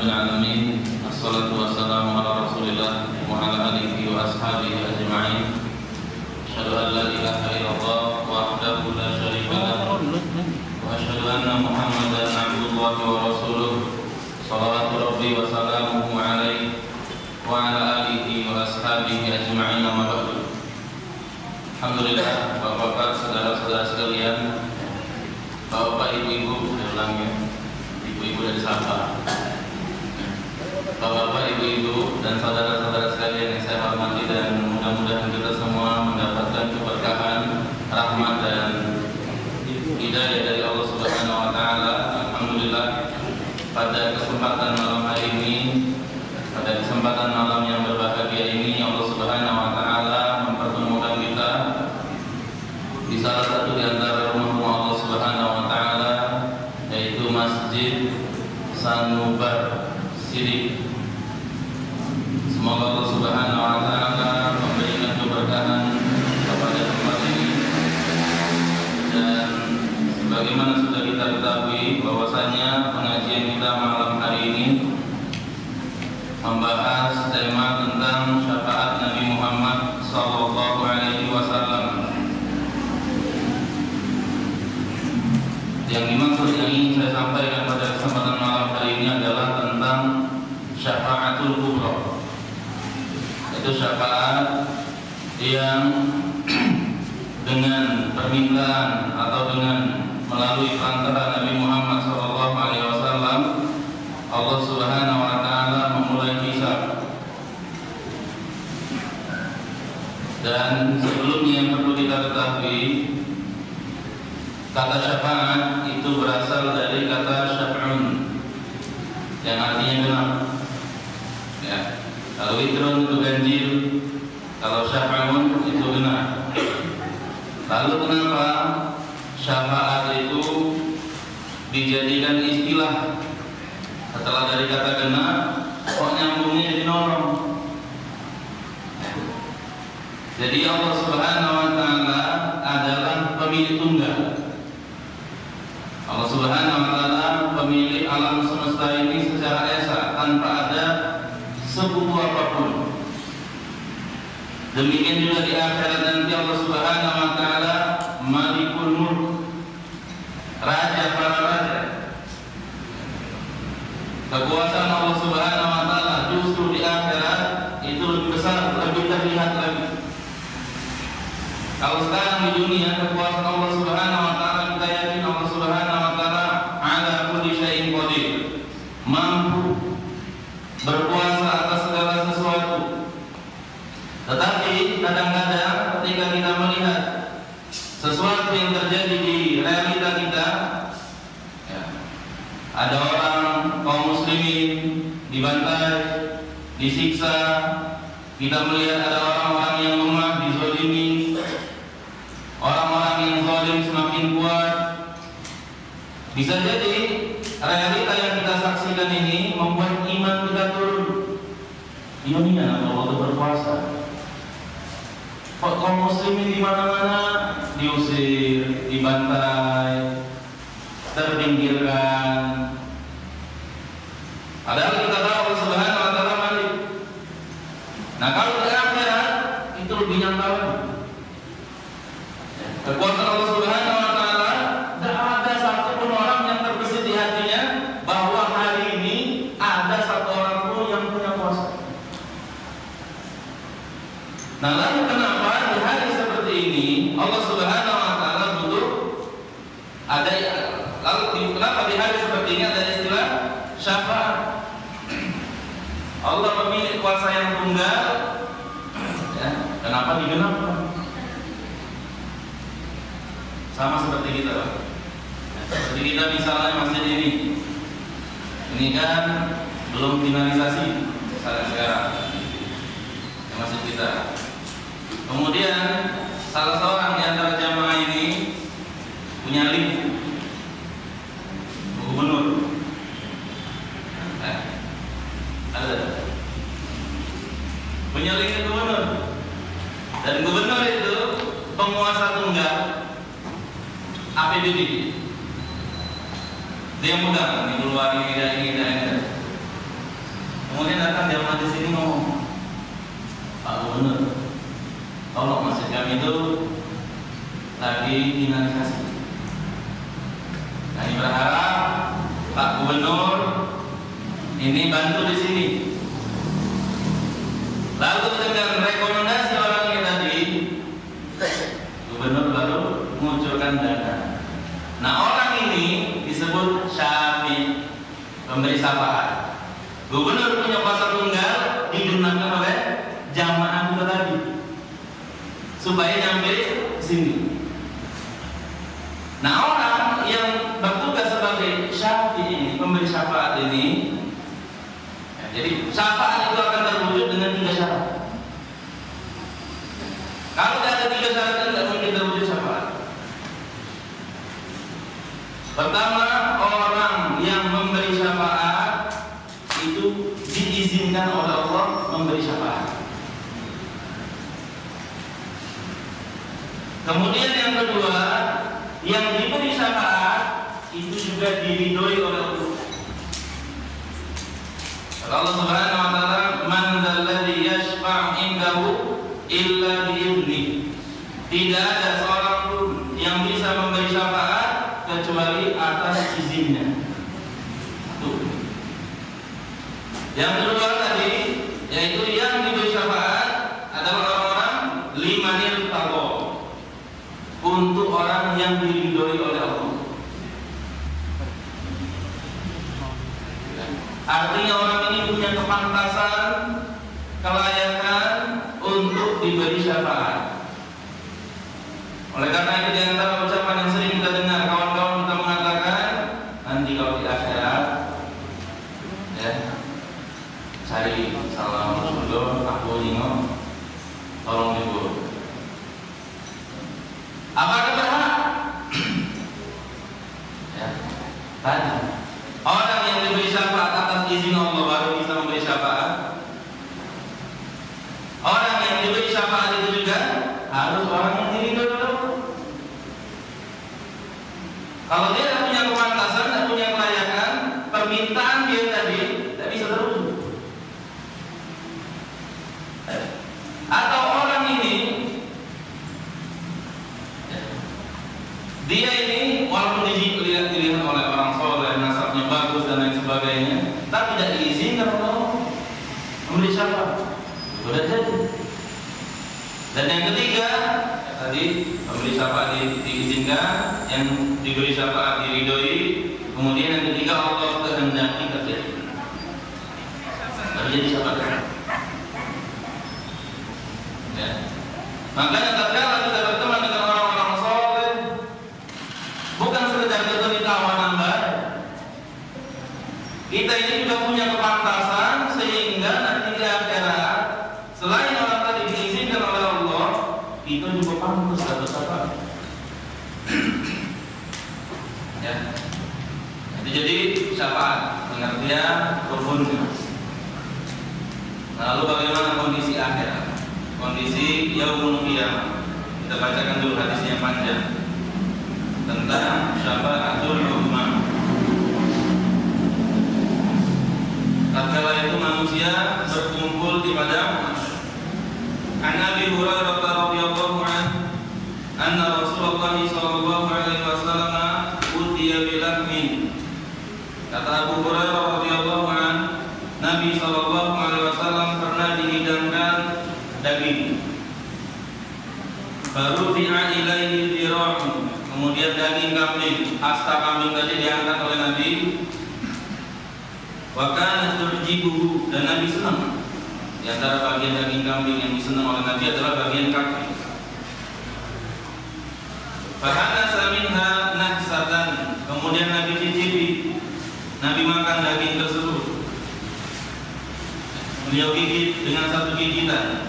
rabbil alamin. Assalatu wassalamu ala Rasulillah wa ala alihi wa ashabihi ajma'in. Asyhadu an la ilaha illallah wahdahu la syarika lah wa asyhadu anna Muhammadan abdullahi wa rasuluh. Shalawatu rabbi wa salamuhu alaihi wa ala alihi wa ashabihi ajma'in. Amma ba'du. Alhamdulillah, Bapak-bapak, saudara-saudara sekalian, Bapak, ibu-ibu, ulangnya ibu-ibu dan sahabat, Bapak-bapak, ibu-ibu dan saudara-saudara sekalian yang saya hormati, dan mudah-mudahan kita semua mendapatkan keberkahan, rahmat dan hidayah dari Allah Subhanahu wa taala. Alhamdulillah, pada kesempatan malam hari ini, pada kesempatan malam yang berbahagia ini, Allah Subhanahu wa taala mempertemukan kita di salah satu di antara rumah Allah Subhanahu wa taala, yaitu Masjid Sanubar Sidik. Semoga Allah Subhanahu wa taala memberikan keberkahan kepada tempat ini. Dan sebagaimana sudah kita ketahui bahwasanya pengajian kita malam hari ini membahas tema tentang syafaat Nabi Muhammad sallallahu alaihi wasallam. Yang dimaksud yang ingin saya sampaikan pada kesempatan malam hari ini adalah tentang syafaatul kubra. Itu syafaat yang dengan permintaan atau dengan melalui perantara Nabi Muhammad sallallahu alaihi wasallam, Allah Subhanahu wa taala memulai hisab. Dan sebelumnya yang perlu kita ketahui, kata syafaat itu berasal dari kata syaf'un yang artinya genap. Ya, kalau witrun itu ganjil, kalau syaf'un itu genap. Lalu kenapa syafaat itu dijadikan istilah? Setelah dari kata genap, kok nyambungnya jadi nolong? Jadi Allah Subhanahu wa taala adalah pemilik tunggal. Allah Subhanahu wa taala pemilik alam semesta ini secara esa, tanpa ada sekutu apapun. Demikian juga di akhirat nanti Allah Subhanahu wa taala Malikul Mulk, raja para raja. Kekuasaan Allah Subhanahu wa taala justru di akhirat itu lebih besar, lebih terlihat lagi. Kalau sekarang di dunia kekuasaan Allah Subhanahu wa taala, kita yakin Allah Subhanahu wa taala ala kulli syai'in qadir, mampu berkuasa atas segala sesuatu. Tetapi kadang-kadang ketika kita melihat sesuatu yang terjadi di realita kita, ya, ada orang kaum muslimin dibantai, disiksa, kita melihat ada orang-orang yang lemah dizalimi, orang-orang yang zalim semakin kuat. Bisa jadi realita yang kita saksikan ini membuat iman kita turun. Iman Allah itu berkuasa. Kok kaum muslimin di mana-mana diusir, dibantai, terpinggirkan. Padahal kita tahu Allah Subhanahu wa taala Malik. Nah, kalau di akhirat itu lebih nyata lagi. Kekuasaan Allah Subhanahu wa taala, tidak ada satupun orang yang terbesit di hatinya bahwa hari ini ada satu orang pun yang punya kuasa. Nah, lalu kenapa di hari seperti ini Allah Subhanahu wa taala butuh ada, lalu kenapa di hari seperti ini ada istilah syafaat? Allah memilih kuasa yang tunggal, ya, kenapa digenapkan? Sama seperti kita, Pak. Seperti kita misalnya masjid ini kan belum finalisasi sekarang masjid kita. Kemudian salah seorang di antara jamaah ini punya link Bu Gubernur. Ada punya link gubernur, dan gubernur itu penguasa tunggal APBD. Dia mudah, ini keluar ini dan ini dan ini. Kemudian datang jamaah di sini ngomong, Pak Gubernur, tolong masjid kami itu lagi finalisasi. Kami berharap Pak Gubernur ini bantu di sini. Lalu dengan rekomendasi orangnya tadi, Gubernur baru mengucurkan dana. Nah, orang ini disebut syafi, pemberi syafaat. Gubernur punya kuasa tunggal digunakan oleh jamaah kita tadi supaya nyampe sini. Nah, orang yang bertugas sebagai syafi ini, pemberi syafaat ini, jadi syafaat itu akan terwujud dengan 3 syarat. Kalau tidak ada 3 syarat itu tidak mungkin terwujud syafaat. Pertama, orang yang memberi syafaat itu diizinkan oleh Allah memberi syafaat. Kemudian yang kedua, yang diberi syafaat itu juga diridhoi oleh Allah. Allah Subhanahu wa taala, "Man dzalladzi yashfa'u 'indahu illa bi'idznih." Tidak ada seorang pun yang bisa memberi syafaat kecuali atas izinnya. Tuh. Yang kedua tadi, yaitu yang diberi syafaat adalah orang-orang limanil taqwa, untuk orang yang diridhoi oleh Allah. Artinya orang ini punya kepantasan, kelayakan untuk diberi syafaat. Oleh karena itu, di antara ucapan yang sering kita dengar, kawan-kawan kita mengatakan, nanti kalau di akhirat, ya, cari salam Rasulullah, aku ingin tolong ibu. Apakah berhak? Ya, tadi orang yang diberi syafaat atas izin Allah baru bisa memberi syafaat. Orang yang diberi syafaat itu juga harus orang yang diridhoi oleh Allah. Kalau dia tidak punya kepantasan, tidak punya kelayakan, permintaan dia tadi tidak bisa terwujud. Atau orang ini, dia ini walaupun dilihat oleh orang soleh, nasabnya bagus dan lain sebagainya, tapi tidak diizinkan oleh Allah memberi syafaat. Sudah jadi. Dan yang ketiga, tadi memberi syafaat diizinkan, yang diberi syafaat diridhoi, kemudian yang ketiga Allah kehendaki terjadi. Terjadi syafaat. Ya. Makanya tatkala kita berteman dengan orang-orang soleh, bukan sekedar bertemu kawanan baik. Kita ini juga punya kepantasan sehingga nanti di akhirat, selain orang tadi diizinkan oleh Allah, kita juga pantas dapat syafaat. Ya. Itu jadi syafaat, pengertian rukun. Lalu bagaimana kondisi akhirat? Kondisi yaumul qiyamah. Kita bacakan dulu hadisnya panjang tentang syafaatul ummah. Tatkala itu manusia berkumpul di padang mahsyar. An Abi Hurairah radhiyallahu anhu anna Rasulullah sallallahu alaihi wasallam utiya bilahmin. Kata Abu Hurairah radhiyallahu anhu, Nabi sallallahu alaihi wasallam pernah dihidangkan daging. Baru fi'a ilaihi dira'u, kemudian daging kambing, hasta kambing tadi diangkat oleh Nabi. Wa kana turjibuhu, dan Nabi senang. Di antara bagian daging kambing yang disenang oleh Nabi adalah bagian kaki. Fahanasa minha nahsatan, kemudian Nabi cicipi, Nabi makan daging tersebut. Beliau gigit dengan satu gigitan.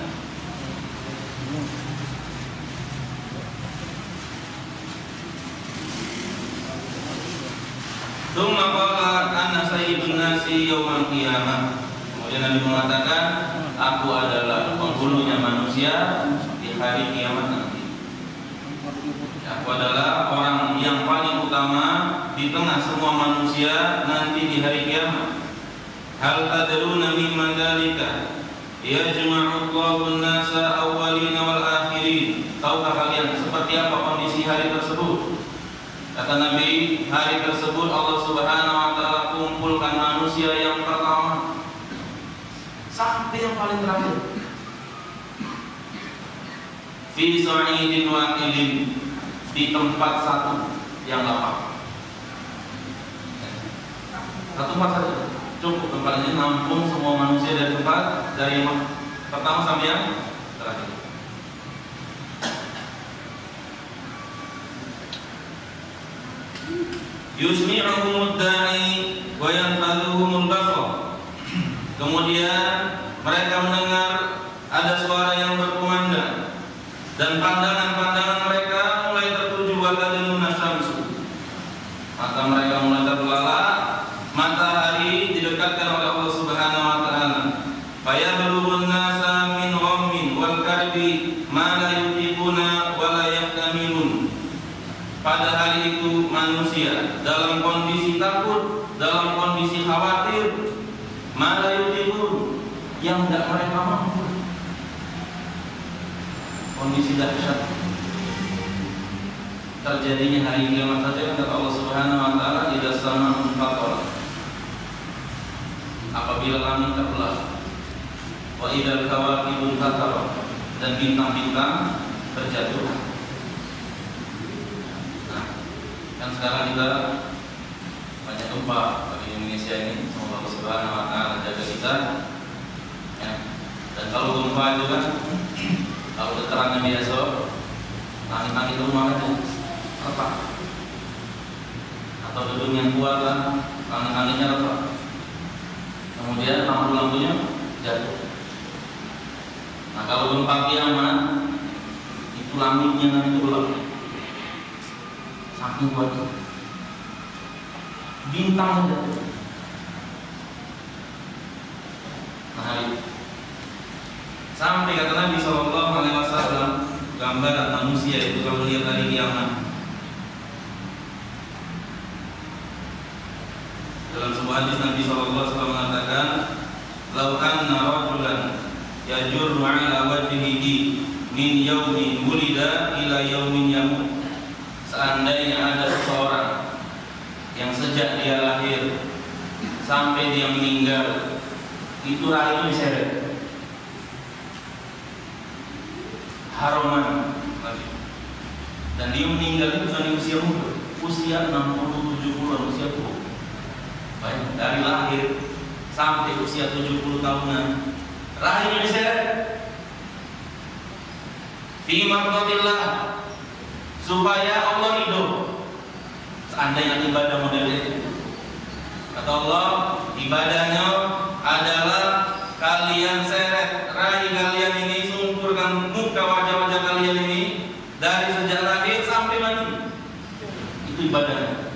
Tsumma qala anna sayyidun nasi yaumal qiyamah. Kemudian Nabi mengatakan, aku adalah penghulunya manusia di hari kiamat nanti. Aku adalah orang yang paling utama di tengah semua manusia nanti di hari kiamat. Hal tadruna mimma dzalika? Yajma'u Allahu an-nasa awwalina wal akhirin. Tahukah kalian seperti apa kondisi hari tersebut? Kata Nabi, hari tersebut Allah Subhanahu wa taala kumpulkan manusia yang pertama sampai yang paling terakhir. Fi sa'idin wahidin, di tempat satu yang lapang. Satu tempat saja cukup, tempat ini nampung semua manusia dari tempat dari yang pertama sampai yang terakhir. Yusmi'uhumud da'i wa yanfadhuhumul basar. Kemudian mereka mendengar ada suara yang berkumandang dan pandangan-pandangan mereka mulai tertuju wa tadnuna syamsu. Mata mereka mulai terbelalak, matahari didekatkan oleh Allah Subhanahu wa taala. Fayablughu an-nasa min ghammin wal karbi ma la yutiquna wa la yahtamilun. Pada hari itu manusia dalam kondisi takut, dalam kondisi khawatir, ma la yutiqun, yang tidak mereka mampu. Kondisi dahsyat terjadinya hari kiamat saja, kata Allah Subhanahu wa taala, idza sama'un fatarat, apabila langit terbelah, wa idzal kawakibun fatarat, dan bintang-bintang berjatuhan. Nah, kan sekarang kita banyak gempa di Indonesia ini, semoga Allah Subhanahu wa taala jaga kita. Ya. Dan kalau gempa itu kan, kalau keterangan biasa, langit-langit rumah aja retak, atau gedung yang kuat kan langit-langitnya retak, kemudian lampu-lampunya jatuh. Nah kalau gempa kiamat itu langitnya nanti belah, saking kuatnya bintang jatuh. Nah itu sampai kata Nabi SAW, gambaran manusia itu kalau lihat hari kiamat. Dalam sebuah hadis Nabi SAW mengatakan, "Lau anna rajulan yajurru ala wajhihi min yaumin wulida ila yaumin yamut." Seandainya ada seseorang yang sejak dia lahir sampai dia meninggal, itu rahimnya diseret, haroman lagi. Dan dia meninggal itu bukan usia muda, usia 60, 70, usia tua. Baik, dari lahir sampai usia 70 tahunan, rahimnya diseret. Fi mardatillah, supaya Allah ridho. Seandainya ibadah model itu, kata Allah, ibadahnya adalah kalian seret rahim kalian ini, sungkurkan muka wajah-wajah kalian ini dari sejak lahir sampai mati. Itu ibadahnya.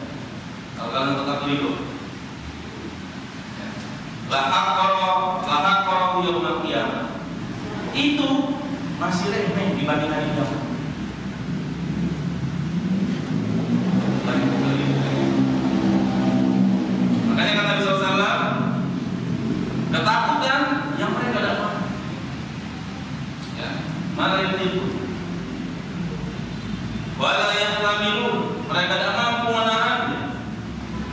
Kalau kalian tetap ridho, lahakoro yaumul qiyamah, itu masih remeh dibanding hari kiamat. Makanya kata Nabi SAW, ketakutan yang mereka dapat, ya, malah itu wala yahtamilun, mereka tidak mampu menahannya.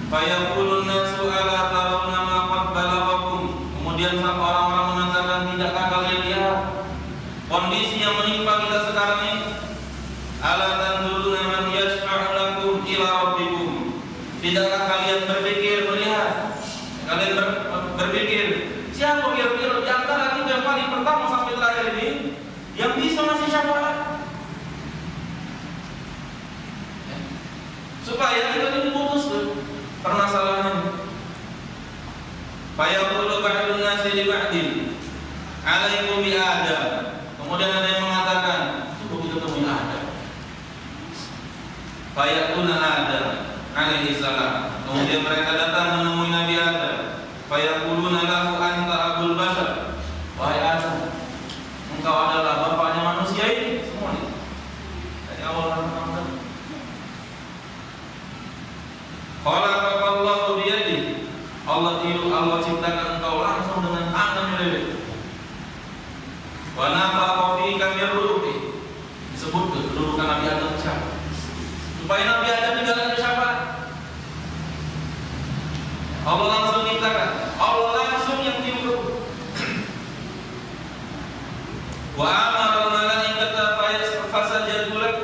Fayaqulun nasu ala tarawna ma qad balaghakum, kemudian orang-orang mengatakan, tidakkah kalian lihat kondisi yang menimpa kita sekarang ini? Ala tanzuruna man yashfa'u lakum ila rabbikum, tidakkah kalian berpikir, melihat, kalian berpikir siapa kira-kira di antara kita yang paling pertama sampai terakhir ini yang bisa ngasih syafaat, supaya kita ini putus permasalahannya. Fayaqulu ba'dun nasi li ba'din alaikum bi Adam, kemudian ada yang mengatakan, coba kita temui Adam. Fayaquna Adam alaihi salam, kemudian mereka datang menemui Nabi Adam. Fayaquluna lahu anta abul bashar, wahai Adam, engkau adalah bapaknya manusia ini semua ini. Dari awal sampai khalaqallahu biyadihi, Allah ciptakan engkau Wa nafaqa fika min ruhi. Disebut kedudukan Nabi Adam siapa? Supaya Nabi Adam tidak ada syafaat. Allah langsung mintakan, Allah langsung yang tiup. Wa amara al-malaikata fasajadu lak.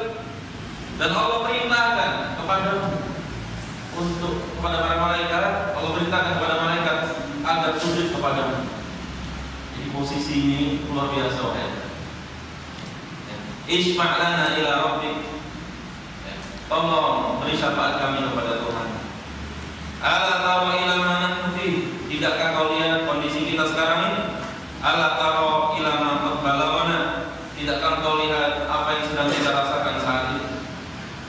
Dan Allah perintahkan kepada para malaikat, Allah perintahkan kepada malaikat agar sujud kepadamu. Jadi posisi ini luar biasa, ya. Isma' lana ila rabbik. Tolong beri syafaat kami kepada Tuhan. Ala tara ila ma nahnu fi. Tidakkah kau lihat kondisi kita sekarang ini? Ala tara ila ma qad balagana. Tidakkah kau lihat apa yang sedang kita rasakan saat ini?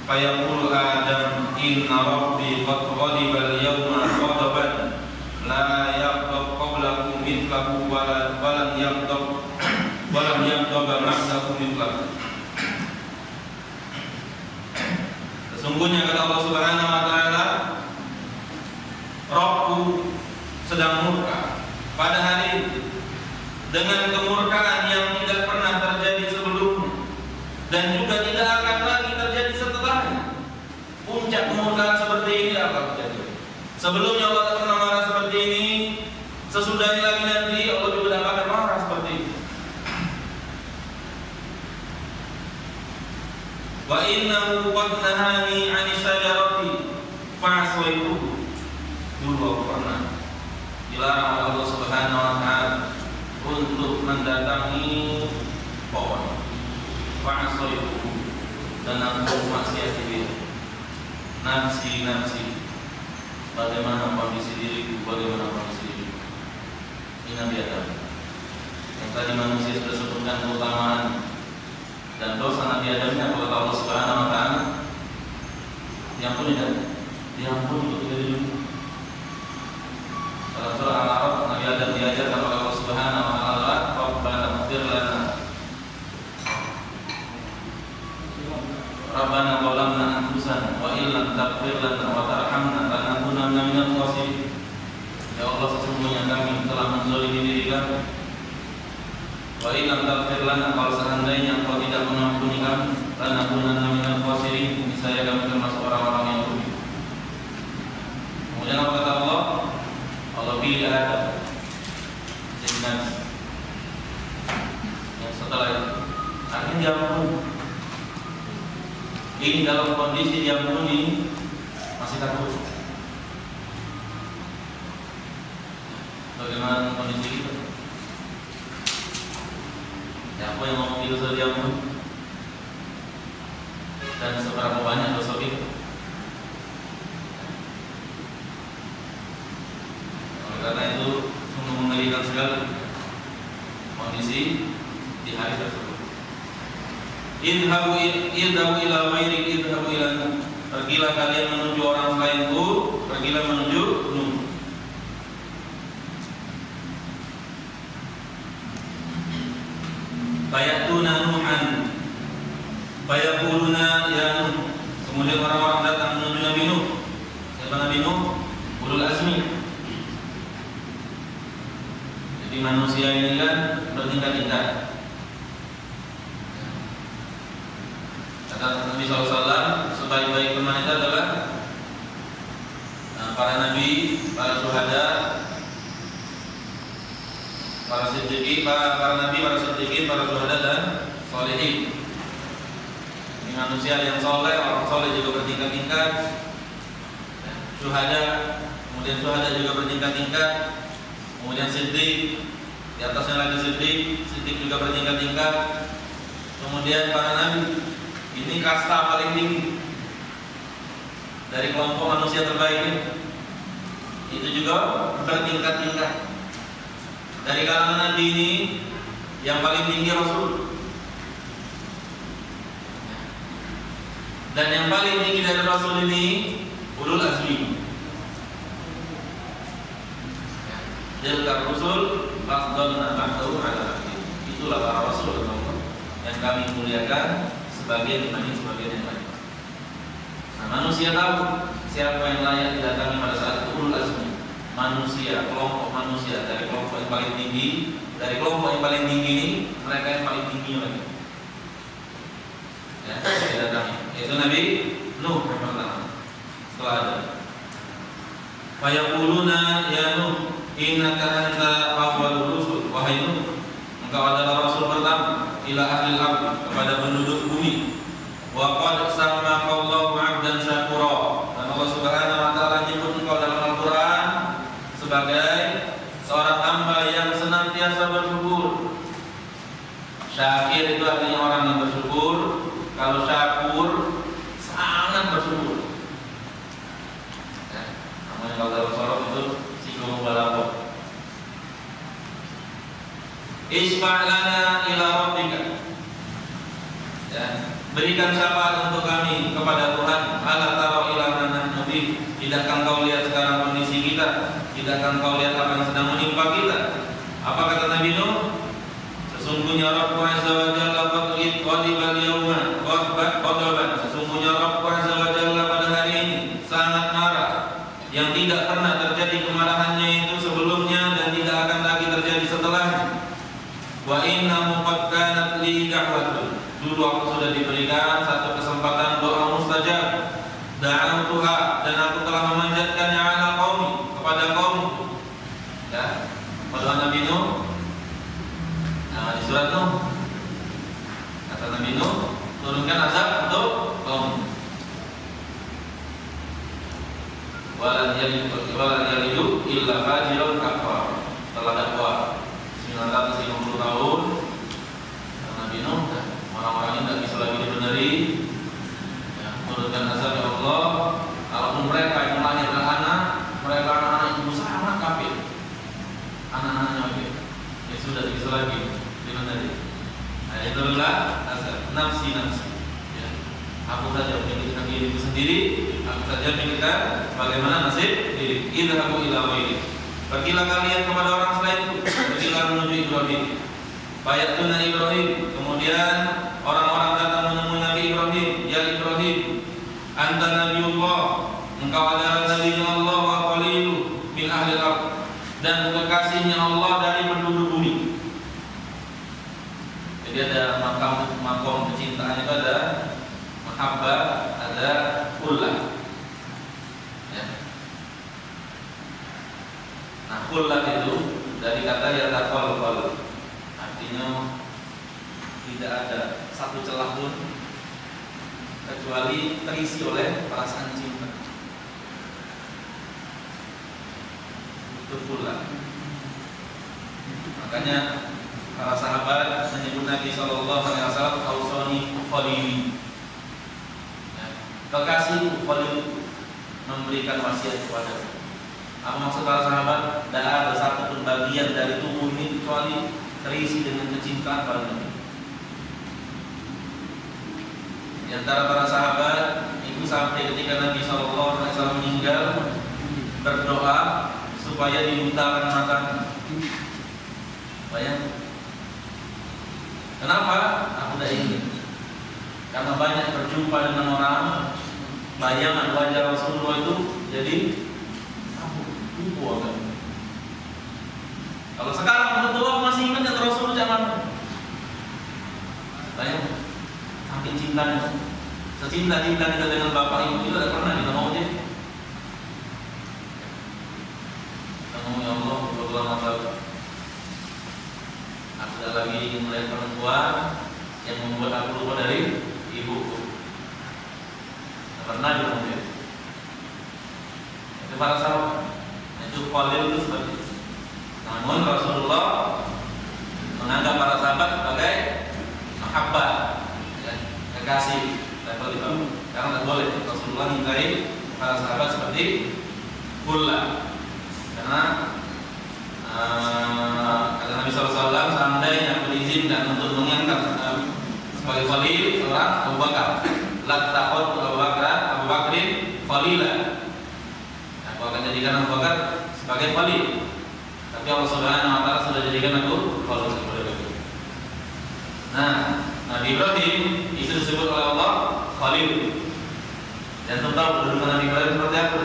Fayaqulu Adam inna rabbi qad ghadiba al-yawma ghadaban la yaghdab qablahu mithlahu wa lam yaghdab ba'dahu mithlahu. Sesungguhnya kata Allah Subhanahu wa taala, Rabbku sedang murka pada hari ini dengan kemurkaan yang tidak pernah terjadi sebelumnya dan juga tidak akan lagi terjadi setelahnya. Puncak kemurkaan seperti ini akan terjadi. Sebelumnya Allah tak pernah marah seperti ini, sesudahnya lagi nanti Allah juga tidak akan marah seperti ini. Wa innahu qad nahani 'ani syajarati fa'asaitu. Dulu aku pernah dilarang oleh Allah Subhanahu wa taala untuk mendatangi pohon. Fa'asaitu, dan aku maksiati dia. Nafsi, bagaimana kondisi diriku, bagaimana kondisi diriku. Ini Nabi Adam. Yang tadi manusia sudah sebutkan keutamaan dan dosa Nabi Adamnya kepada Allah Subhanahu wa taala. Diampuni dan diampuni untuk dirinya. Dalam surah Al-A'raf Nabi Adam diajarkan oleh Allah Subhanahu wa taala, Rabbana ighfir lana Rabbana zalamna anfusana wa illam taghfir lana wa tarhamna lanakunanna minal khasirin. Ya Allah, sesungguhnya kami telah menzalimi diri kami. Wa illam taghfir lana, kalau seandainya Engkau tidak mengampuni kami, lanakunanna minal khasirin, niscaya kami termasuk orang-orang yang rugi. Kemudian apa kata Allah? Allah pilih Adam jadi nabi. Yang setelah itu akhirnya diampuni. Ini dalam kondisi diampuni masih takut. Bagaimana kondisi kita? Siapa yang mau dosa diampuni? Dan seberapa banyak dosa kita? Karena itu sungguh mengerikan sekali kondisi di hari tersebut. Idhabu ila ghairi idhabu ila Nuh. Pergilah kalian menuju orang selainku, pergilah menuju Nuh. Fayatuna Nuhan fayaquluna ya Nuh. Kemudian orang-orang datang menuju Nabi Nuh. Siapa Nabi Nuh? Ulul azmi. Jadi manusia ini kan bertingkat-tingkat. Kata Nabi SAW, sebaik-baik teman itu adalah para nabi, para syuhada, para siddiqin, para nabi, para siddiqin, para syuhada dan sholihin. Ini manusia yang soleh, orang soleh juga bertingkat-tingkat. Syuhada, kemudian syuhada juga bertingkat-tingkat. Kemudian siddiq, di atasnya lagi siddiq, siddiq juga bertingkat-tingkat. Kemudian para nabi. Ini kasta paling tinggi dari kelompok manusia terbaik ini. Itu juga bertingkat-tingkat. Dari kalangan nabi ini yang paling tinggi Rasul. Dan yang paling tinggi dari Rasul ini ulul azmi. Tilka Rasul afdaluna ba'dahu ala akhir. Itulah para Rasul yang kami muliakan sebagian dibanding sebagian yang lain. Nah, manusia tahu siapa yang layak didatangi pada saat ulul azmi. Manusia, kelompok manusia dari kelompok yang paling tinggi dari kelompok yang paling tinggi ini, mereka yang paling tinggi lagi. Ya, didatangi. Yaitu Nabi Nuh yang pertama. Setelah ada. Fayaquluna ya Nuh, innaka anta awwalur rusul. Wahai Nuh, engkau adalah rasul pertama ila ahli al-ardh, kepada penduduk bumi. Wa qad samaqallahu 'abdan syakura. Dan Allah Subhanahu wa taala menyebut engkau dalam Al-Qur'an sebagai seorang hamba yang senantiasa bersyukur. Syakir itu artinya orang yang bersyukur. Kalau syakur, sangat bersyukur. Namanya kalau dalam sorok itu sikum balapok. Isma' lana ila rabbika. Ya, berikan syafaat untuk kami kepada Tuhan. Ala tara ila man nabi. Tidakkah engkau lihat sekarang kondisi kita? Tidakkah engkau lihat apa yang sedang menimpa kita? Apa kata Nabi Nuh? Sesungguhnya Rabb Azza wa Jalla qadibal yawma qadaban. Sesungguhnya Rabb Azza wa Jalla pada hari ini sangat marah, yang tidak pernah terjadi kemarahannya itu sebelumnya dan tidak akan lagi terjadi setelahnya. Wa innahu qad kanat li da'watun. Dulu aku sudah diberikan satu kesempatan doa mustajab. Da'autuha, dan aku telah memanjatkannya ala qaumi, kepada kaumku. Ya, doa Nabi Nuh. Nah, di surat Nuh kata Nabi Nuh, turunkan azab untuk kaum. Walan yalidu illa fajirun kafar. Setelah dakwah 950 tahun, Nabi Nuh, orang-orang ini tidak bisa lagi dibenari. Ya, turunkan azab ya Allah. Kalaupun mereka yang melahirkan anak, mereka anak-anak ibu sangat kafir, anak-anaknya kafir, ya sudah tidak bisa lagi dibenari. Nah, itulah azab nafsi. Ya, aku saja memikirkan diriku sendiri, aku saja memikirkan bagaimana nasib diri. Idhabu ila ghairi. Pergilah kalian kepada orang selainku. Pergilah menuju Ibrahim. Fayatuna Ibrahim. Kemudian orang-orang datang menemui Nabi Ibrahim. Ya Ibrahim, anta Nabiullah, engkau adalah Nabi Allah wa khalilu min ahli al-ardh, dan kekasihnya Allah dari penduduk bumi. Jadi ada makom kecintaan itu ada mahabbah, ada khullah. Ya. Nah, khullah itu dari kata yataqallal, artinya tidak ada satu celah pun kecuali terisi oleh perasaan cinta. Itu khullah. Makanya para sahabat menyebut Nabi Sallallahu Alaihi Wasallam Ausoni Khalili, ya, kekasih Khalil, memberikan wasiat kepada. Apa maksud para sahabat? Tidak ada satu pun bagian dari tubuh ini kecuali terisi dengan kecintaan pada Nabi. Di antara para sahabat itu sampai ketika Nabi Sallallahu Alaihi Wasallam meninggal, berdoa supaya dibutakan matanya. Bayang. Kenapa? Aku tidak ingin. Karena banyak berjumpa dengan orang, bayangan wajah Rasulullah itu jadi lupa kan. Kalau sekarang berdoa masih ingat yang Rasul zaman. Bayang, saking cintanya, secinta-cinta kita dengan bapak ibu kita tidak pernah kita mau aja. Kita mau ya Allah, berdoa mata. Ada lagi melihat perempuan yang membuat aku lupa dari ibuku. Tak pernah dia mungkin. Itu para sahabat. Itu Khalil itu seperti itu. Namun Rasulullah menganggap para sahabat sebagai mahabbah, ya, kekasih. Level itu. Karena tidak boleh Rasulullah mintai para sahabat seperti khullah. Karena kata Nabi SAW, seandainya aku diizinkan untuk mengangkat sebagai khalil seorang Abu Bakar, lattakhadtu Abu Bakrin khalila. Aku akan jadikan Abu Bakar sebagai khalil. Tapi Allah Subhanahu wa taala sudah jadikan aku khalil sebagai itu. Nah, Nabi Ibrahim itu disebut oleh Allah khalil. Dan tahu kedudukan Nabi Ibrahim seperti apa?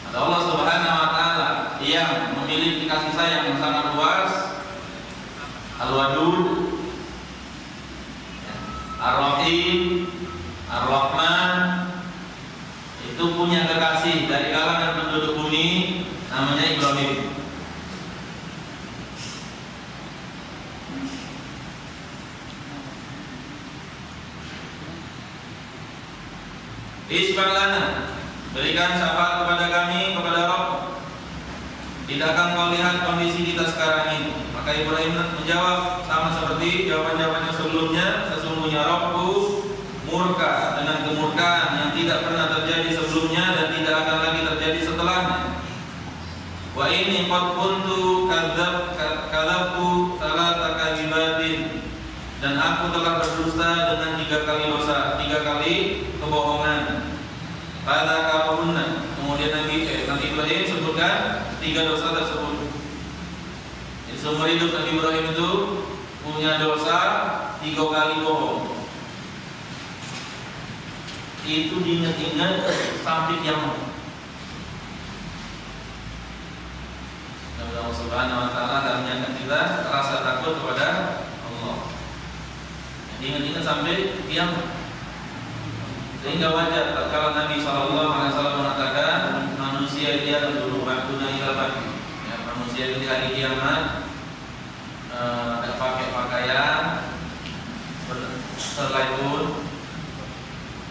Ada Allah Subhanahu wa taala yang memiliki kasih sayang yang sangat luas Al-Wadud, Ar-Rahim, Ar-Rahman, itu punya kekasih dari kalangan penduduk bumi namanya Ibrahim. Isma' lana, berikan syafaat kepada kami, kepada Rabb. Tidakkah kau lihat kondisi kita sekarang ini? Maka Ibrahim menjawab sama seperti jawaban-jawabannya sebelumnya. Sesungguhnya Rabbku murka dengan kemurkaan yang tidak pernah terjadi sebelumnya dan tidak akan lagi terjadi setelahnya. Wa inni qad kuntu kadzabtu thalatha kadzibatin, dan aku telah berdusta dengan 3 kali dosa, 3 kali kebohongan. Pada kaumna, kemudian Nabi Ibrahim sebutkan 3 dosa tersebut. Jadi seumur hidup Nabi Ibrahim itu punya dosa 3 kali bohong. Itu diingat-ingat sampai kiamat. Allah Subhanahu wa taala akan menjadikan kita rasa takut kepada Allah. Diingat-ingat sampai kiamat. Sehingga wajar kalau Nabi SAW mengatakan manusia dia dulu waktunya ilabat. Ya, manusia itu di hari kiamat tidak pakai pakaian, berselai pun,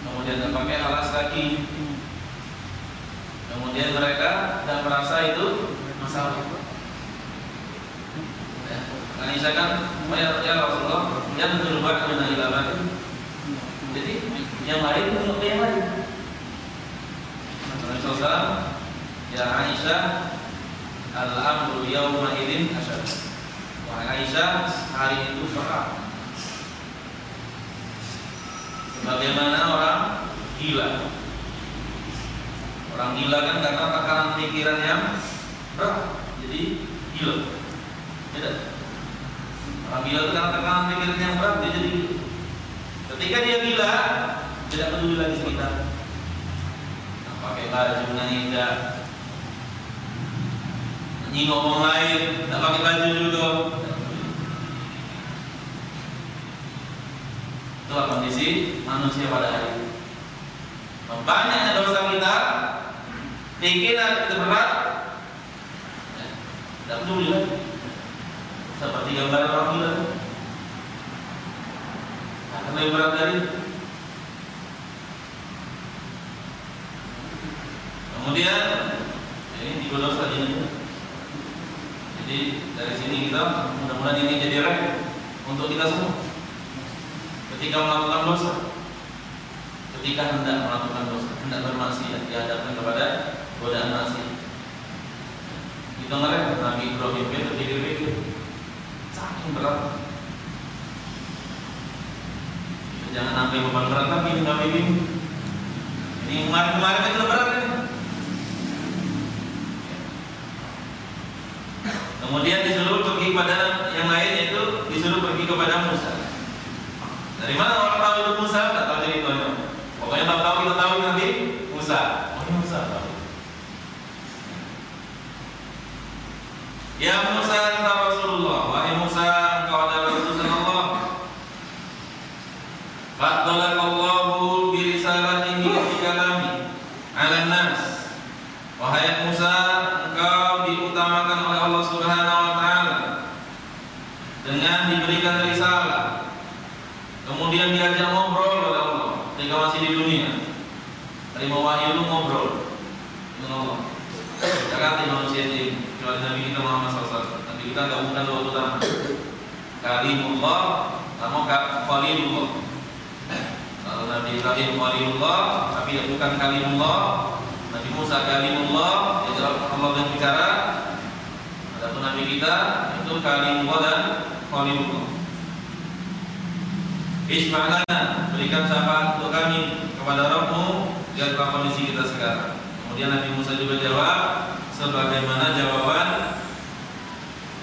kemudian tidak pakai alas kaki. Kemudian mereka tidak merasa itu masalah. Ya, Aisyah kan, ya Rasulullah, yang dulu waktunya ilabat. Jadi yang lain untuk yang lain. Nabi SAW, ya Aisyah, al-amru yawma idzin asyad. Wahai Aisyah, hari itu berat. Sebagaimana orang gila. Orang gila kan karena tekanan pikiran yang berat, jadi gila. Tidak. Orang gila itu karena tekanan pikiran yang berat, dia jadi gila. Ketika dia gila, tidak peduli lagi sekitar. Pakai baju nggak, nyinggung orang lain, tidak pakai baju juga. Itulah kondisi manusia pada hari ini. Banyaknya dosa kita, pikiran kita berat, tidak peduli lagi. Seperti gambaran orang gila. Lebih berat dari. Kemudian ini 3 dosa ini. Jadi dari sini kita mudah-mudahan ini jadi rem untuk kita semua. Ketika melakukan dosa, ketika hendak melakukan dosa, hendak bermaksiat, dihadapkan kepada godaan maksiat. Kita ngerem Nabi Ibrahim itu pikir-pikir saking berat. Jangan sampai beban berat lagi ini. Ini kemarin itu berat ini. Kemudian disuruh pergi kepada yang lain, yaitu disuruh pergi kepada Musa. Dari mana orang tahu itu Musa? Tak tahu ceritanya. Pokoknya tak tahu, kita tahu Nabi Musa. Oh ini Musa tahu. Ya Musa anta Rasulullah. Wahai Musa, engkau adalah utusan Allah. Faddalakallahu birisalatihi fi kalami 'alan nas. Wahai Musa, engkau diutamakan oleh Allah Subhanahu wa taala dengan diberikan risalah. Kemudian diajak ngobrol oleh Allah ketika masih di dunia. Terima wahyu ngobrol dengan Allah. Jangan manusia ini kecuali Nabi kita Muhammad SAW. Nabi kita gabungkan 2 utama. Kalimullah sama Khalilullah. Kalau Nabi Ibrahim Khalilullah, tapi bukan Kalimullah. Nabi Musa Kalimullah, yaitu Allah yang bicara. Adapun Nabi kita itu Kalimullah dan Khalilullah. Isma'lana, berikan syafaat untuk kami kepada Rabbmu, lihatlah kondisi kita sekarang. Kemudian Nabi Musa juga jawab sebagaimana jawaban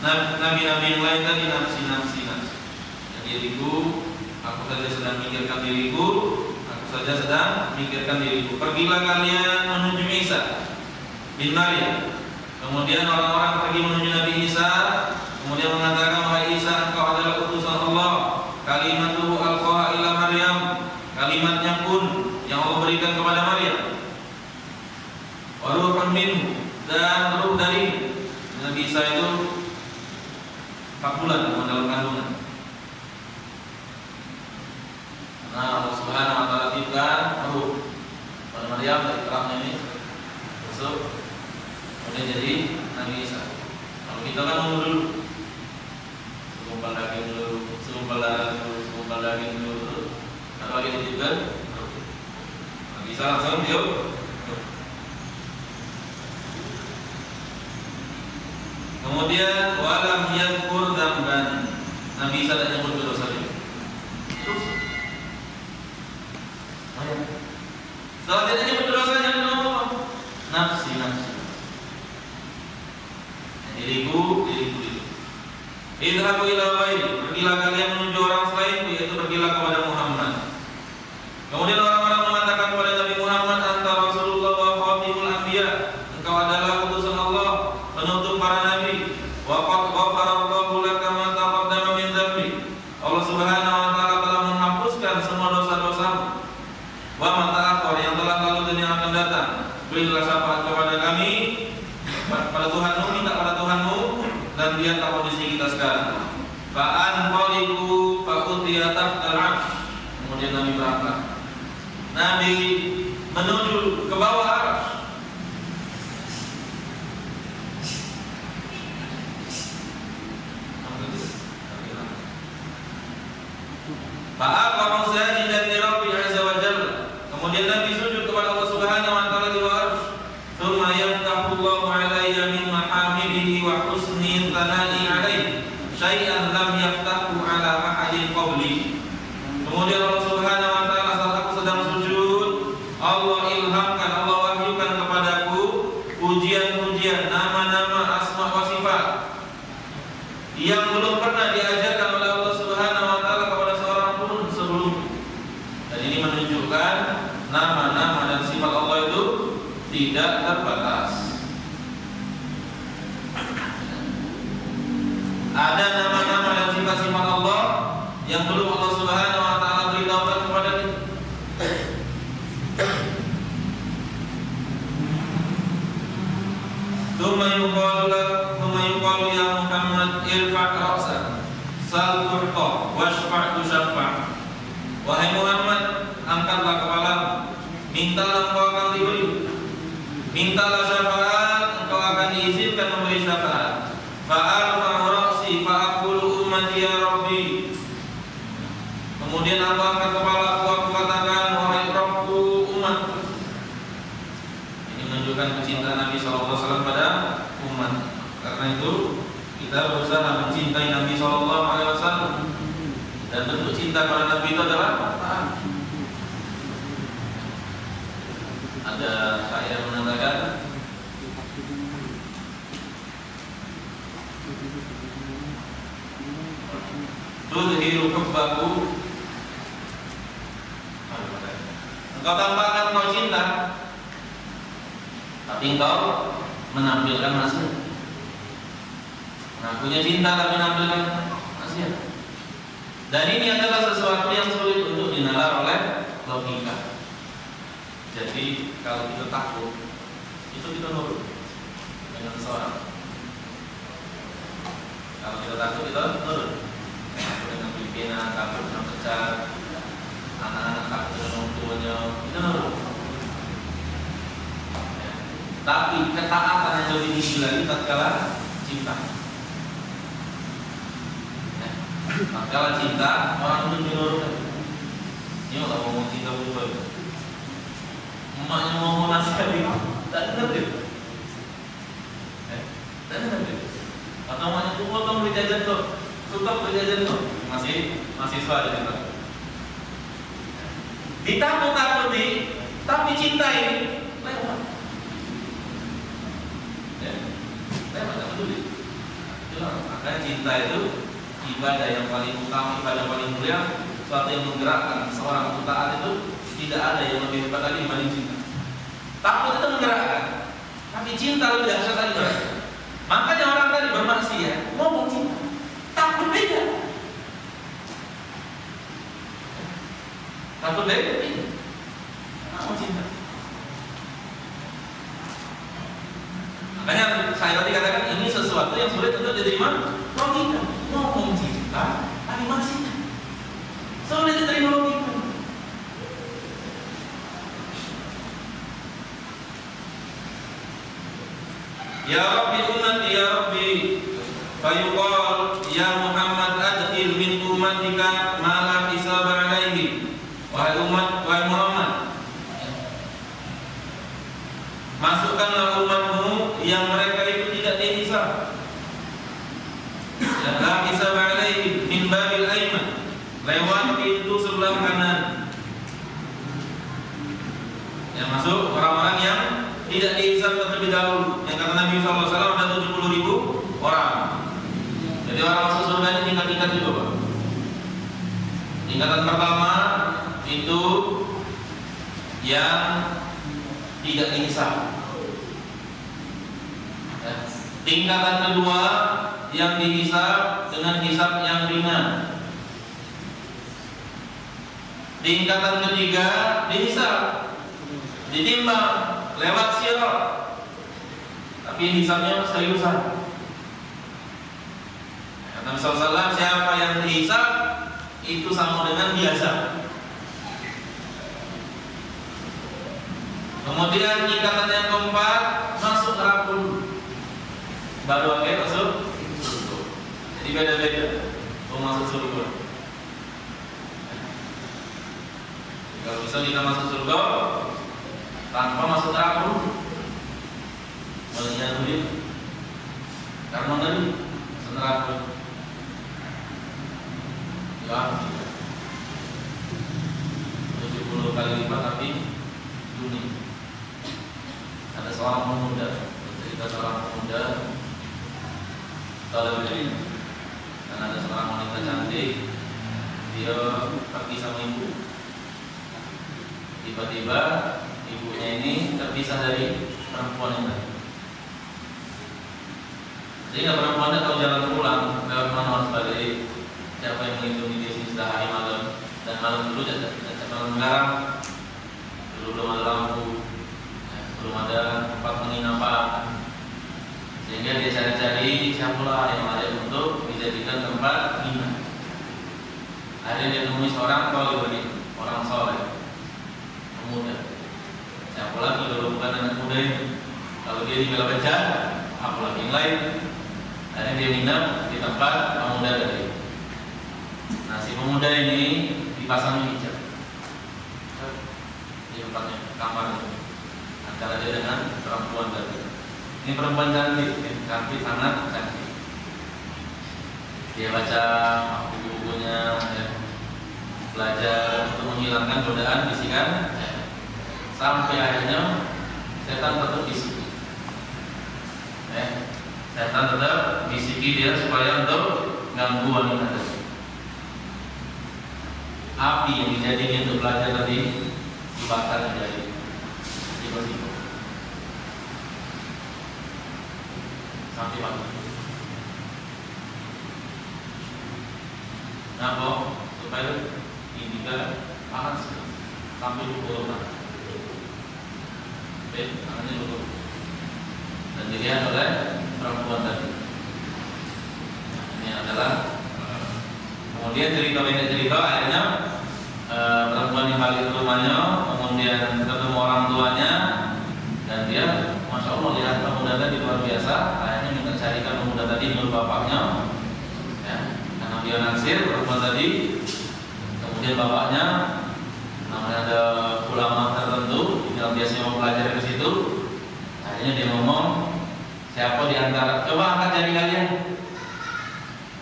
Nabi-Nabi yang lain tadi, nafsi. Jadi diriku, aku saja sedang mikirkan diriku, aku saja sedang mikirkan diriku. Pergilah kalian menuju Isa bin Maryam. Kemudian orang-orang pergi menuju Nabi Isa, Kemudian mengatakan, wahai Isa, engkau adalah utusan Allah. Kalimatuhu alqaha ila Maryam. Kalimatnya pun yang Allah berikan kepada Maryam. Wa ruhun minhu, dan ruh dari Nabi Isa itu 4 bulan dalam kandungan. Nah, Allah Subhanahu wa taala titipkan ruh pada Maryam dari rahimnya ini masuk, kemudian jadi Nabi Isa. Kalau kita kan nunggu dulu, segumpal daging dulu, segumpal darah dulu, segumpal daging dulu. Kalau lagi dititipkan, Nabi Isa langsung tiup. Kemudian walam yadkur dzamban. Nabi Isa tak nyebut dosa dia. Terus setelah dia nyebut dosanya, nafsi. Diriku. Idhabu ila ghairi, pergilah kalian menuju orang selain, yaitu pergilah kepada Muhammad. Kemudian orang-orang mengatakan kepada Nabi Muhammad, anta Rasulullah wa khatimul anbiya, engkau adalah utusan Allah, penutup para nabi. Wa qad ghafarallahu laka ma taqaddama min dzambi. Allah Subhanahu wa taala telah menghapuskan semua dosa-dosamu. Wa ma ta'akhkhar, yang telah lalu dan yang akan datang. Berilah syafaat kepada kami, pada Tuhanmu, minta pada Tuhanmu, dan lihatlah kondisi kita sekarang. Fa'an qaliku fa'utiyatah al-'arsh. Kemudian Nabi berangkat. Nabi menuju ke bawah arsy. Fa'aqama sajidan li Rabbil 'azza wa jalla. Kemudian Nabi sujud kepada Allah Subhanahu wa taala di arsy. Tsumma yaftahu Allahu 'alayya min mahamidihi wa husni tsana'i 'alaihi syai'an lam yaftahu 'ala ahadin qabli. Kemudian Allah Subhanahu wa taala saat aku sedang sujud, Allah ilhamkan, Allah wahyukan kepadaku pujian-pujian, nama-nama, asma wa sifat yang belum pernah diajarkan oleh Allah Subhanahu wa taala kepada seorang pun sebelum. Dan ini menunjukkan nama-nama dan sifat Allah itu tidak terbatas. Ada nama-nama dan sifat-sifat Allah yang belum Allah Subhanahu wa taala beritahukan kepada kita. Tsumma yuqalu ya Muhammad irfa' ra'sak sal tu'ta washfa' tushaffa. Wahai Muhammad, angkatlah kepalamu, mintalah engkau akan diberi. Mintalah syafaat, engkau akan diizinkan memberi syafaat. Fa'arfa'u ra'si fa'aqulu ummati ya Rabbi. Kemudian aku angkat kepalaku, aku katakan, wahai Rabbku, umatku. Ini menunjukkan kecintaan Nabi SAW pada umat. Karena itu kita berusaha mencintai Nabi SAW. Dan bentuk cinta pada Nabi itu adalah taat. Ada syair mengatakan, tudhiru hubbahu, engkau tampakkan engkau cinta, tapi engkau menampilkan maksiat. Mengakunya cinta tapi menampilkan maksiat. Dan ini adalah sesuatu yang sulit untuk dinalar oleh logika. Jadi kalau kita takut, itu kita nurut dengan seseorang. Kalau kita takut, kita nurut. Takut dengan pimpinan, takut dengan pecat, anak-anak takut dengan orang tuanya, kita nurut. Ya. Tapi ketaatan yang lebih tinggi lagi tatkala cinta. Tatkala cinta, orang itu nurut. Ini kalau ngomong cinta berubah. Emaknya mau nasihat itu, tak dengar dia. Tak dengar dia. Atau emaknya tuh potong beli jajan tuh, stop beli jajan tuh, masih mahasiswa aja kita. Ditakut-takuti, tapi cinta ini lewat. Ya, lewat tak peduli. Itulah makanya cinta itu ibadah yang paling utama, ibadah paling mulia, sesuatu yang menggerakkan seorang untuk taat itu tidak ada yang lebih hebat lagi dibanding cinta. Takut itu menggerakkan, tapi cinta lebih dahsyat lagi. Makanya orang tadi bermaksiat ngomong cinta. Takut dari mau cinta. Makanya saya tadi katakan ini sesuatu yang sulit untuk diterima logika. Ngomong cinta, animasi sulit diterima logika. Ya Rabbi ummati ya Rabbi, fayuqal ya Muhammad adkhil min ummatika ma la hisab alaihi. Wahai umat, wahai Muhammad, masukkanlah umatmu yang mereka itu tidak dihisab. La hisab alaihi min babil aiman, lewat pintu sebelah kanan. Yang masuk orang-orang yang tidak dihisab terlebih dahulu. Yang kata Nabi SAW ada 70.000 orang. Jadi orang masuk surga ini tingkat-tingkat juga, Pak. Tingkatan pertama itu yang tidak dihisab. Tingkatan kedua yang dihisab dengan hisab yang ringan. Tingkatan ketiga dihisab, ditimbang lewat sirat, tapi hisabnya seriusan. Nabi SAW, siapa yang dihisab itu sama dengan biasa. Kemudian tingkatan yang keempat masuk neraka dulu, baru akhirnya masuk surga. Jadi beda-beda untuk masuk surga. Kalau bisa kita masuk surga tanpa masuk neraka dulu, melihat dulu karena tadi masuk neraka ya 70 kali lipat, tapi dunia. Ada seorang pemuda, cerita seorang pemuda talibul ilm, dan ada seorang wanita cantik, dia pergi sama ibu. Tiba-tiba ibunya ini terpisah dari perempuan yang tadi. Sehingga perempuan itu tahu jalan pulang, lewat mana harus balik, siapa yang melindungi dia sini sudah hari malam, dan malam dulu malam garam, dulu belum ada lampu, belum ada tempat penginapan, sehingga dia cari-cari siapalah yang layak untuk dijadikan tempat nginap. Akhirnya dia temui seorang orang soleh, pemuda. Siapa lagi kalau bukan anak muda ini? Kalau dia dibela bencana, apalagi yang lain. Akhirnya dia nginap di tempat pemuda tadi. Nah, si pemuda ini dipasang hijab di tempatnya, kamar antara dia dengan perempuan tadi. Ini perempuan cantik, sangat cantik. Dia baca buku-bukunya, ya, belajar untuk menghilangkan godaan bisikan, sampai akhirnya setan tetap bisiki. Setan tetap bisiki dia supaya untuk ganggu wanita tadi. Api yang dijadikan untuk belajar tadi dibakar menjadi tiba-tiba sampai mati. Kenapa? Supaya indika panas sampai lupa orang. Tangannya lupa. Dan dilihat oleh perempuan tadi. Ini adalah kemudian cerita akhirnya perempuan yang balik ke rumahnya, kemudian ketemu orang tuanya, dan dia masya Allah lihat pemuda tadi luar biasa. Akhirnya minta carikan pemuda tadi menurut bapaknya, ya, karena dia naksir perempuan tadi. Kemudian bapaknya namanya ada ulama tertentu yang biasanya mau belajar ke situ. Akhirnya dia ngomong, siapa di antara, coba angkat jari kalian.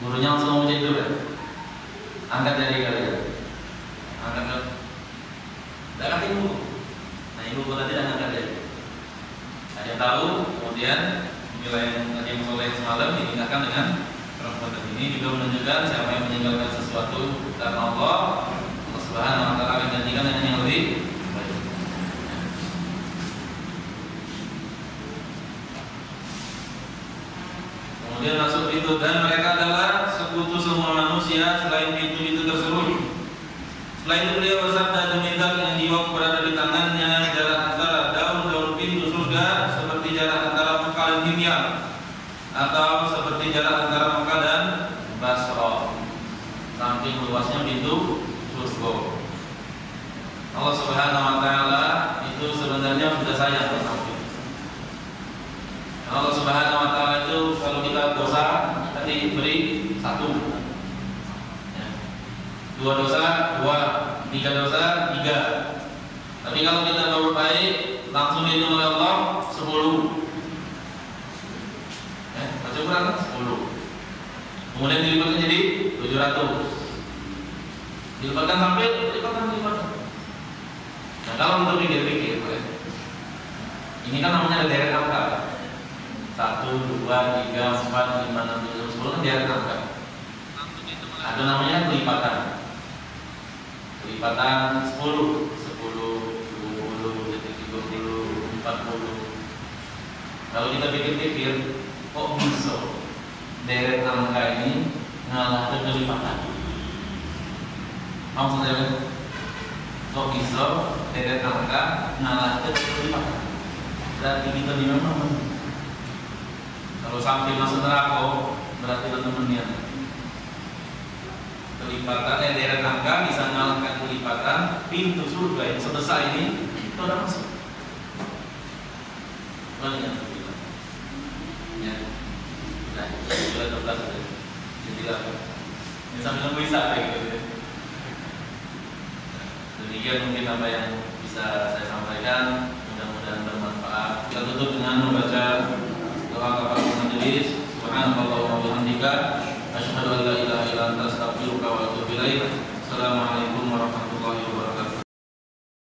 Gurunya langsung ngomong gitu kan, angkat jari kalian. Angkat jari. Tidak kata ibu. Nah ibu tadi tidak angkat jari. Ada yang tahu, kemudian nilai yang soleh semalam dinikahkan dengan perempuan tadi. Ini juga menunjukkan siapa yang meninggalkan sesuatu karena Allah Subhanahu wa taala akan gantikan dengan yang lebih baik. Kemudian masuk pintu, dan mereka adalah sekutu semua manusia selain pintu-pintu tersebut. Setelah itu beliau bersabda jari tangannya jarak antara daun-daun pintu surga seperti jarak antara Mekah dan Himyar, atau seperti jarak antara Mekah dan Basra. Saking luasnya pintu surga. Allah Subhanahu wa taala itu sebenarnya sudah sayang sama kita. Allah Subhanahu wa taala itu kalau kita dosa tadi beri 1. Ya. 2 dosa 2, 3 dosa 3. Tapi kalau kita berbuat baik langsung dihitung oleh Allah 10. Ya, baca Quran 10. Kemudian dilipatkan jadi 700. Dilipatkan sampai dilipatkan. Nah, kalau kita pikir-pikir, ini kan namanya ada deret angka. 1, 2, 3, 4, 5, 6, 7, 10 kan deret angka. Ada namanya kelipatan. Kelipatan 10, 10, 20, 30, 40. Kalau kita pikir-pikir, kok bisa deret angka ini ngalah ke kelipatan? Maksudnya kok bisa deret angka ngalah ke kelipatan? Berarti kita di mana? Kalau sampai masuk neraka berarti teman-teman kelipatan deret angka bisa mengalahkan kelipatan pintu surga yang sebesar ini, itu udah masuk. Banyak ya. Nah, sudah 12 jadi lah. Ini sambil bisa kayak gitu. Demikian mungkin apa yang bisa saya sampaikan, mudah-mudahan bermanfaat. Kita tutup dengan membaca doa kafaratul majelis. Subhanallah wa bihamdika, asyhadu an la ilaha illa anta, astaghfiruka wa atubu ilaik. Assalamualaikum